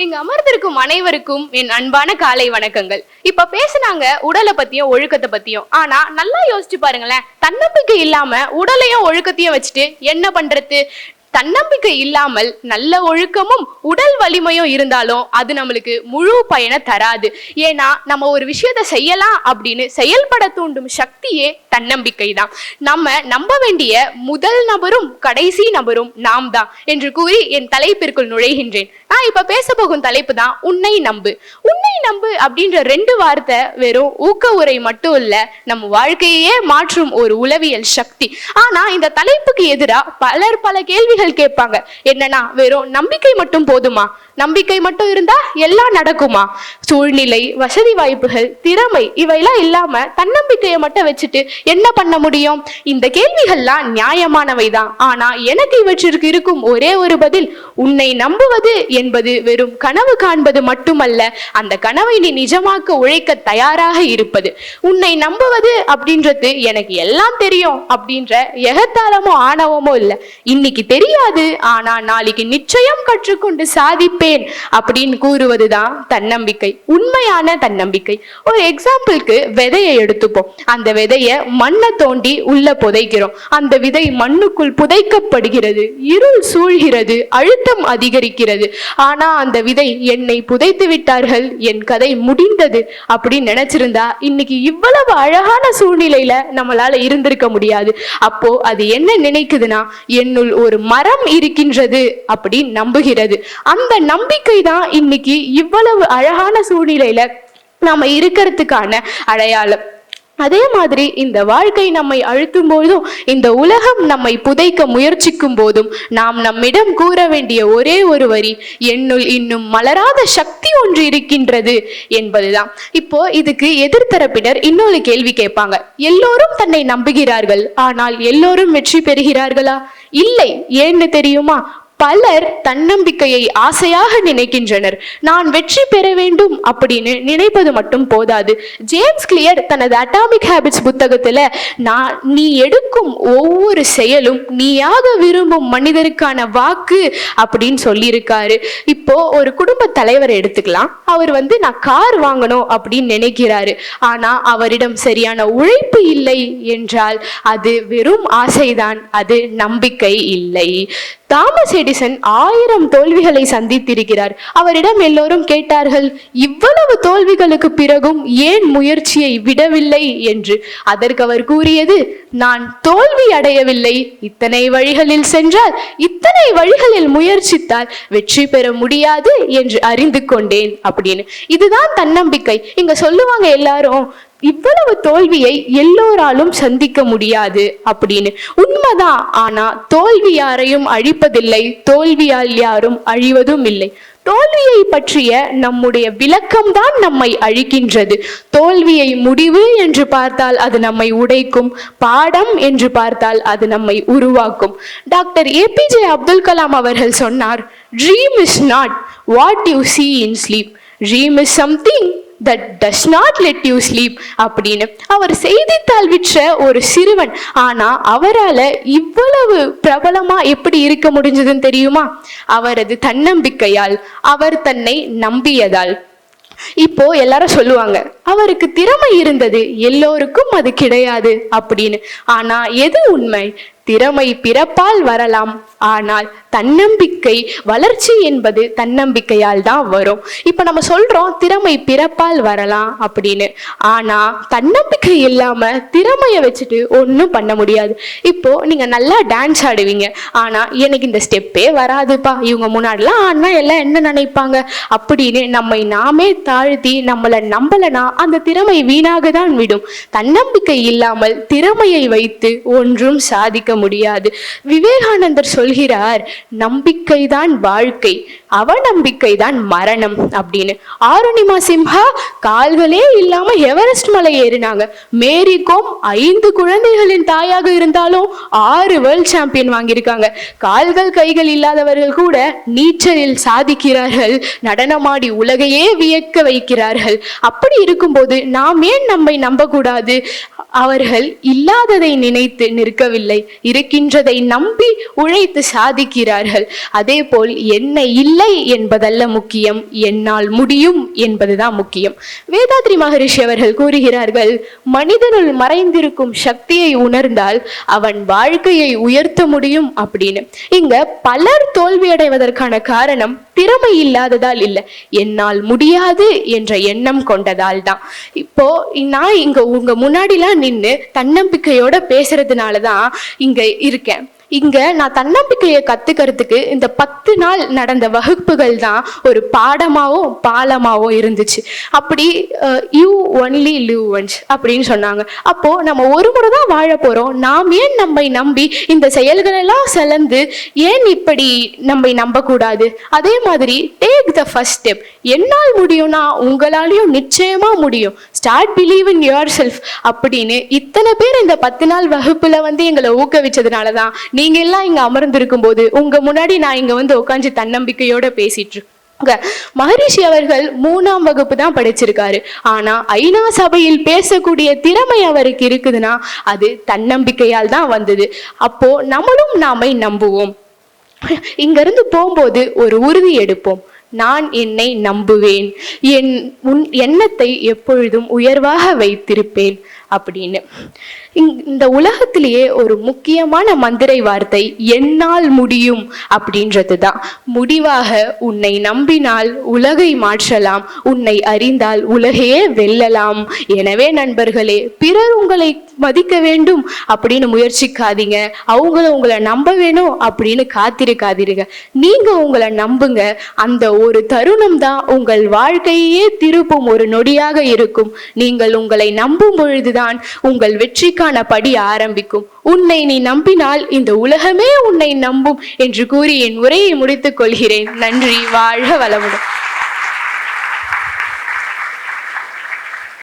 இங்க அமர்ந்திருக்கும் அனைவருக்கும் என் அன்பான காலை வணக்கங்கள். இப்ப பேசுனாங்க உடலை பத்தியும் ஒழுக்கத்தை பத்தியும். ஆனா நல்லா யோசிச்சு பாருங்களேன், தன்னம்பிக்கை இல்லாம உடலையும் ஒழுக்கத்தையும் வச்சுட்டு என்ன பண்றது? தன்னம்பிக்கை இல்லாமல் நல்ல ஒழுக்கமும் உடல் வலிமையும் இருந்தாலும் அது நம்மளுக்கு முழு பயனை தராது. ஏன்னா நம்ம ஒரு விஷயத்த செய்யலாம் அப்படின்னு செயல்பட தூண்டும் சக்தியே தன்னம்பிக்கை தான். நம்ம நம்ப வேண்டிய முதல் நபரும் கடைசி நபரும் நாம் தான் என்று கூறி என் தலைப்பிற்குள் நுழைகின்றேன். நான் இப்ப பேச போகும் தலைப்பு தான் உன்னை நம்பு. உன்னை நம்பு அப்படின்ற 2 வார்த்தை வெறும் ஊக்க உரை மட்டும் இல்ல, நம்ம வாழ்க்கையே மாற்றும் ஒரு உளவியல் சக்தி. ஆனா இந்த தலைப்புக்கு எதிரா பல கேள்விகள் கேட்பாங்க. என்னன்னா, வெறும் நம்பிக்கை மட்டும் போதுமா? நம்பிக்கை மட்டும் இருந்தா எல்லாம் நடக்குமா? சூழ்நிலை, வசதி வாய்ப்புகள், திறமை இவையெல்லாம் இல்லாம தன்னம்பிக்கையை மட்டும் வச்சுட்டு என்ன பண்ண முடியும்? இந்த கேள்விகள்லாம் நியாயமானவைதான். ஆனா எனக்கு இவற்றிற்கு இருக்கும் ஒரே ஒரு பதில், உன்னை நம்புவது என்பது வெறும் கனவு காண்பது மட்டுமல்ல, அந்த கனவை நீ நிஜமாக்க உழைக்க தயாராக இருப்பது. உன்னை நம்புவது அப்படின்றது எனக்கு எல்லாம் தெரியும் அப்படின்ற எகத்தாளமோ ஆணவமோ இல்ல. இன்னைக்கு தெரியாது, ஆனா நாளைக்கு நிச்சயம் கற்றுக்கொண்டு சாதிப்பேன் அப்படின்னு கூறுவதுதான் தன்னம்பிக்கை, உண்மையான தன்னம்பிக்கை. ஒரு எக்ஸாம்பிளுக்கு விதையை எடுத்துப்போம். அந்த விதைய மண்ணை தோண்டி உள்ள புதைக்கிறோம். அந்த விதை மண்ணுக்குள் புதைக்கப்படுகிறது, இருள் சூழ்கிறது, அழுத்தம் அதிகரிக்கிறது. ஆனா அந்த விதை என்னை புதைத்து விட்டார்கள், என் கதை முடிந்தது அப்படின்னு நினைச்சிருந்தா இன்னைக்கு இவ்வளவு அழகான சூழ்நிலையில நம்மளால இருந்திருக்க முடியாது. அப்போ அது என்ன நினைக்குதுன்னா, என்னுள் ஒரு மரம் இருக்கின்றது அப்படின்னு நம்புகிறது. அந்த நம்பிக்கை தான் இன்னைக்கு இவ்வளவு அழகான சூழ்நிலையில நாம இருக்கிறதுக்கான அடையாளம். அதே மாதிரி இந்த வாழ்க்கை நம்மை அழுத்தும் போதும், இந்த உலகம் நம்மை புதைக்க முயற்சிக்கும் போதும் நாம் நம்மிடம் கூற வேண்டிய ஒரே ஒரு வரி, என்னுள் இன்னும் மலராத சக்தி ஒன்று இருக்கின்றது என்பதுதான். இப்போ இதுக்கு எதிர்த்தரப்பினர் இன்னொரு கேள்வி கேட்பாங்க. எல்லோரும் தன்னை நம்புகிறார்கள், ஆனால் எல்லோரும் வெற்றி பெறுகிறார்களா? இல்லை. ஏன்னு தெரியுமா? பலர் தன்னம்பிக்கையை ஆசையாக நினைக்கின்றனர். நான் வெற்றி பெற வேண்டும் அப்படின்னு நினைப்பது மட்டும் போதாது. ஜேம்ஸ் கிளியர் தனது அட்டாமிக் ஹேபிட்ஸ் புத்தகத்துல நீ எடுக்கும் ஒவ்வொரு செயலும் நீயாக விரும்பும் மனிதருக்கான வாக்கு அப்படின்னு சொல்லியிருக்காரு. இப்போ ஒரு குடும்ப தலைவரை எடுத்துக்கலாம். அவர் நான் கார் வாங்கணும் அப்படின்னு நினைக்கிறாரு. ஆனா அவரிடம் சரியான உழைப்பு இல்லை என்றால் அது வெறும் ஆசைதான், அது நம்பிக்கை இல்லை. தாமஸ் எடிசன் 1000 தோல்விகளை சந்தித்திருக்கிறார். அவரிடம் எல்லோரும் கேட்டார்கள், இவ்வளவு தோல்விகளுக்கு பிறகும் ஏன் முயற்சியை விடவில்லை என்று. அதற்கு அவர் கூறியது, நான் தோல்வி அடையவில்லை, இத்தனை வழிகளில் சென்றால், இத்தனை வழிகளில் முயற்சித்தால் வெற்றி பெற முடியாது என்று அறிந்து கொண்டேன் அப்படின்னு. இதுதான் தன்னம்பிக்கை. இங்க சொல்லுவாங்க எல்லாரும், இவ்வளவு தோல்வியை எல்லோராலும் சந்திக்க முடியாது அப்படின்னு. உண்மைதான். ஆனா தோல்வி யாரையும் அழிப்பதில்லை, தோல்வியால் யாரும் அழிவதும் இல்லை. தோல்வியை பற்றிய நம்முடைய விளக்கம்தான் நம்மை அழிக்கின்றது. தோல்வியை முடிவு என்று பார்த்தால் அது நம்மை உடைக்கும், பாடம் என்று பார்த்தால் அது நம்மை உருவாக்கும். டாக்டர் ஏபிஜே அப்துல் கலாம் அவர்கள் சொன்னார், dream is not what you see in sleep, dream is something that does not let you sleep அப்படின்னு. அவர் செய்தித்தாள் விற்ற ஒரு சிறுவன். ஆனா அவரால இவ்வளவு பிரபலமா எப்படி இருக்க முடிஞ்சதுன்னு தெரியுமா? அவரது தன்னம்பிக்கையால், அவர் தன்னை நம்பியதால். இப்போ எல்லாரும் சொல்லுவாங்க, அவருக்கு திறமை இருந்தது, எல்லோருக்கும் அது கிடையாது அப்படின்னு. ஆனா எது உண்மை? திறமை பிறப்பால் வரலாம், ஆனால் தன்னம்பிக்கை, வளர்ச்சி என்பது தன்னம்பிக்கையால் தான் வரும். இப்ப நம்ம சொல்றோம் திறமை பிறப்பால் வரலாம் அப்படின்னு. ஆனா தன்னம்பிக்கை இல்லாம திறமையை வச்சுட்டு ஒன்றும் பண்ண முடியாது. இப்போ நீங்க நல்லா டான்ஸ் ஆடுவீங்க, ஆனா எனக்கு இந்த ஸ்டெப்பே வராதுப்பா, இவங்க முன்னாடிலாம் ஆனா எல்லாம் என்ன நினைப்பாங்க அப்படின்னு நம்மை நாமே தாழ்த்தி நம்மளை நம்பலனா அந்த திறமை வீணாக தான் விடும். தன்னம்பிக்கை இல்லாமல் திறமையை வைத்து ஒன்றும் சாதிக்க முடியாது. விவேகானந்தர் சொல்கிறார், நம்பிக்கைதான் வாழ்க்கை, அவநம்பிக்கை தான் மரணம் அப்படின்னு. ஆருணிமா சிம்ஹா கால்களே இல்லாம எவரெஸ்ட் மலை ஏறினாங்க. மேரி கோம் 5 குழந்தைகளின் தாயாக இருந்தாலும் 6 வேர்ல்ட் சாம்பியன் வாங்கியிருக்காங்க. கால்கள் கைகள் இல்லாதவர்கள் கூட நீச்சலில் சாதிக்கிறார்கள், நடனமாடி உலகையே வியக்க வைக்கிறார்கள். அப்படி இருக்கும்போது நாம் ஏன் நம்மை நம்பக்கூடாது? அவர்கள் இல்லாததை நினைத்து நிற்கவில்லை, இருக்கின்றதை நம்பி உழைத்து சாதிக்கிறார்கள். அதே போல் என்ன இல்லை என்பதல்ல முக்கியம், என்னால் முடியும் என்பதுதான் முக்கியம். வேதாத்ரி மகரிஷி அவர்கள் கூறுகிறார்கள், மனிதனுள் மறைந்திருக்கும் சக்தியை உணர்ந்தால் அவன் வாழ்க்கையை உயர்த்த முடியும் அப்படின்னு. இங்க பலர் தோல்வியடைவதற்கான காரணம் திறமை இல்லாததால் இல்லை, என்னால் முடியாது என்ற எண்ணம் கொண்டதால் தான். இப்போ நான் இங்க உங்க முன்னாடிலாம் நின்று தன்னம்பிக்கையோட பேசுறதுனாலதான் இங்க இருக்கேன். இங்க நான் தன்னம்பிக்கையை கத்துக்கிறதுக்கு இந்த 10 நாள் நடந்த வகுப்புகள் தான் ஒரு பாடமாவும் பாலமாவும் இருந்துச்சு. அப்படி யூ ஒன்லி லிவ் ஒன்ஸ் அப்படின்னு சொன்னாங்க. அப்போ நம்ம ஒரு முறை தான் வாழ போறோம், நாம் ஏன் நம்மை நம்பி இந்த செயல்கள் எல்லாம் செலந்து ஏன் இப்படி நம்மை நம்ப கூடாது? அதே மாதிரி டேக் த ஃபர்ஸ்ட் ஸ்டெப். என்னால் முடியும்னா உங்களாலையும் நிச்சயமா முடியும். Start believe in your self அப்படின்னு இத்தனை பேர் இந்த 10 நாள் வகுப்புல எங்களை ஊக்குவிச்சதுனாலதான் நீங்க எல்லாம் இங்க அமர்ந்திருக்கும் போது உங்க முன்னாடி நான் இங்க உட்காந்து தன்னம்பிக்கையோட பேசிட்டு இருக்கேன். மகரிஷி அவர்கள் 3ஆம் வகுப்பு தான் படிச்சிருக்காரு. ஆனா ஐநா சபையில் பேசக்கூடிய திறமை அவருக்கு இருக்குதுன்னா அது தன்னம்பிக்கையால் தான் வந்தது. அப்போ நம்மளும் நாமை நம்புவோம். இங்க இருந்து போகும்போது ஒரு உறுதி எடுப்போம், நான் என்னை நம்புவேன், என் எண்ணத்தை எப்பொழுதும் உயர்வாக வைத்திருப்பேன் அப்படின்னு. இந்த உலகத்திலேயே ஒரு முக்கியமான மந்திரை வார்த்தை என்னால் முடியும் அப்படின்றது தான். முடிவாக உன்னை நம்பினால் உலகை மாற்றலாம், உன்னை அறிந்தால் உலகையே வெல்லலாம். எனவே நண்பர்களே, பிறர் உங்களை மதிக்க வேண்டும் அப்படின்னு முயற்சிக்காதீங்க, அவங்கள உங்களை நம்ப வேணும் அப்படின்னு காத்திருக்காதீங்க. நீங்க உங்களை நம்புங்க. அந்த ஒரு தருணம் தான் உங்கள் வாழ்க்கையே திருப்பும் ஒரு நொடியாக இருக்கும். நீங்கள் உங்களை நம்பும் பொழுதுதான் உங்கள் வெற்றிக்கான படி ஆரம்பிக்கும். உன்னை நீ நம்பினால் இந்த உலகமே உன்னை நம்பும் என்று கூறி என் உரையை முடித்துக் கொள்கிறேன். நன்றி. வாழ்க வளமுடன்.